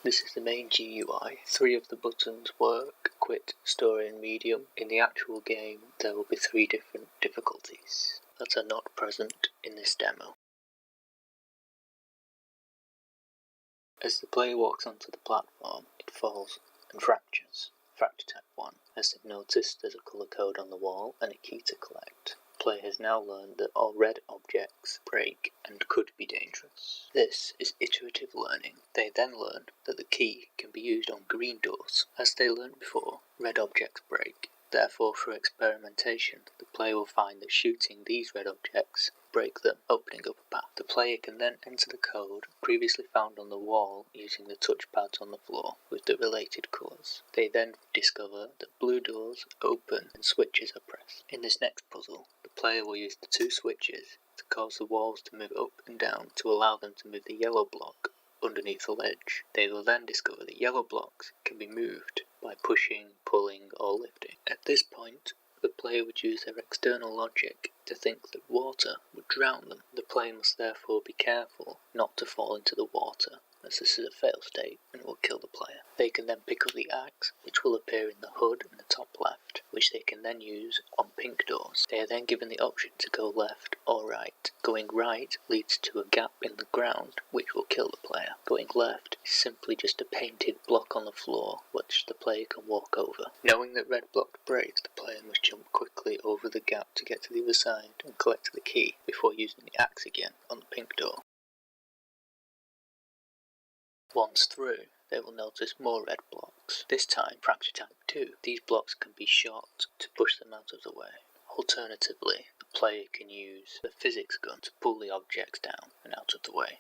This is the main GUI. 3 of the buttons work: quit, story and medium. In the actual game there will be 3 different difficulties that are not present in this demo. As the player walks onto the platform, it falls and fractures. Fracture type 1. As they've noticed, there's a colour code on the wall and a key to collect. The player has now learned that all red objects break and could be dangerous. This is iterative learning. They then learn that the key can be used on green doors. As they learned before, red objects break. Therefore, through experimentation, the player will find that shooting these red objects break them, opening up a path. The player can then enter the code previously found on the wall using the touchpads on the floor with the related colours. They then discover that blue doors open and switches are pressed. In this next puzzle, the player will use the 2 switches to cause the walls to move up and down to allow them to move the yellow block underneath the ledge. They will then discover that yellow blocks can be moved by pushing, pulling or lifting. At this point, the player would use their external logic to think that water would drown them. The player must therefore be careful not to fall into the water, as this is a fail state and will kill the player. They can then pick up the axe, which will appear in the HUD in the top left, which they can then use on pink doors. They are then given the option to go left or right. Going right leads to a gap in the ground, which will kill the player. Going left is simply just a painted block on the floor, which the player can walk over. Knowing that red block breaks, the player must jump quickly over the gap to get to the other side and collect the key before using the axe again on the pink door. Once through, they will notice more red blocks, this time fracture type 2. These blocks can be shot to push them out of the way. Alternatively, the player can use the physics gun to pull the objects down and out of the way.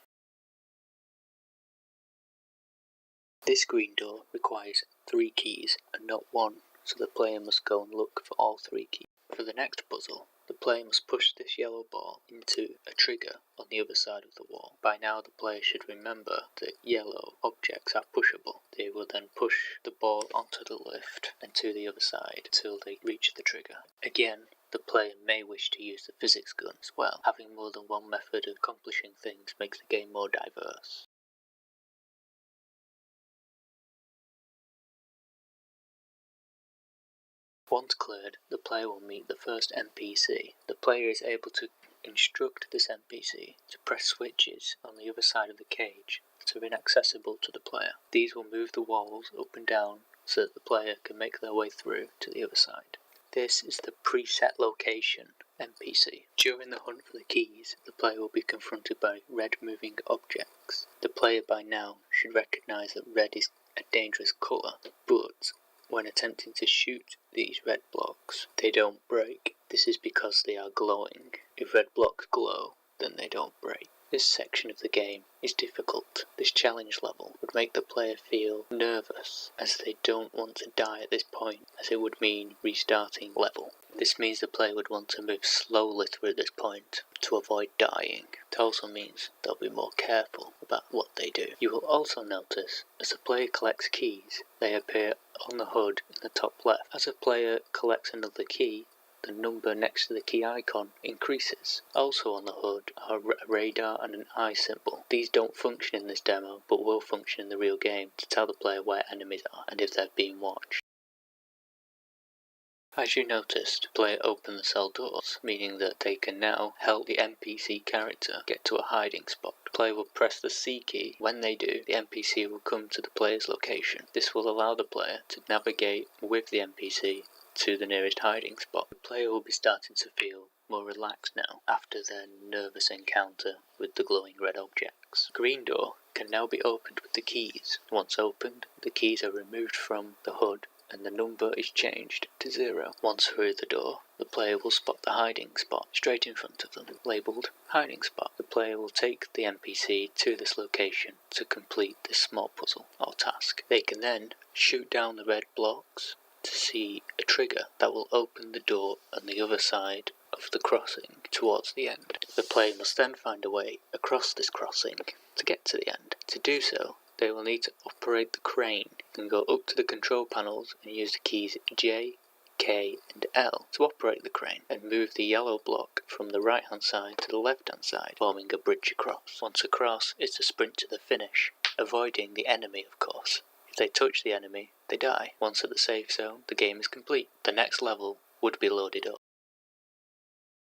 This green door requires 3 keys and not 1, so the player must go and look for all 3 keys. For the next puzzle, the player must push this yellow ball into a trigger on the other side of the wall. By now the player should remember that yellow objects are pushable. They will then push the ball onto the lift and to the other side till they reach the trigger. Again, the player may wish to use the physics gun as well. Having more than one method of accomplishing things makes the game more diverse. Once cleared, the player will meet the first NPC. The player is able to instruct this NPC to press switches on the other side of the cage that are inaccessible to the player. These will move the walls up and down so that the player can make their way through to the other side. This is the preset location NPC. During the hunt for the keys, the player will be confronted by red moving objects. The player by now should recognise that red is a dangerous colour, but when attempting to shoot these red blocks, they don't break. This is because they are glowing. If red blocks glow, then they don't break. This section of the game is difficult. This challenge level would make the player feel nervous, as they don't want to die at this point, as it would mean restarting level. This means the player would want to move slowly through this point to avoid dying. It also means they'll be more careful about what they do. You will also notice, as the player collects keys, they appear on the HUD in the top left. As a player collects another key, the number next to the key icon increases. Also on the HUD are a radar and an eye symbol. These don't function in this demo, but will function in the real game to tell the player where enemies are and if they're being watched. As you noticed, the player opened the cell doors, meaning that they can now help the NPC character get to a hiding spot. The player will press the C key. When they do, the NPC will come to the player's location. This will allow the player to navigate with the NPC to the nearest hiding spot. The player will be starting to feel more relaxed now after their nervous encounter with the glowing red objects. The green door can now be opened with the keys. Once opened, the keys are removed from the HUD and the number is changed to 0. Once through the door, the player will spot the hiding spot straight in front of them, labelled hiding spot. The player will take the NPC to this location to complete this small puzzle or task. They can then shoot down the red blocks to see a trigger that will open the door on the other side of the crossing towards the end. The player must then find a way across this crossing to get to the end. To do so, they will need to operate the crane and go up to the control panels and use the keys J, K and L to operate the crane and move the yellow block from the right hand side to the left hand side, forming a bridge across. Once across, it's a sprint to the finish. avoiding the enemy of course. If they touch the enemy, they die. Once at the safe zone, the game is complete. The next level would be loaded up.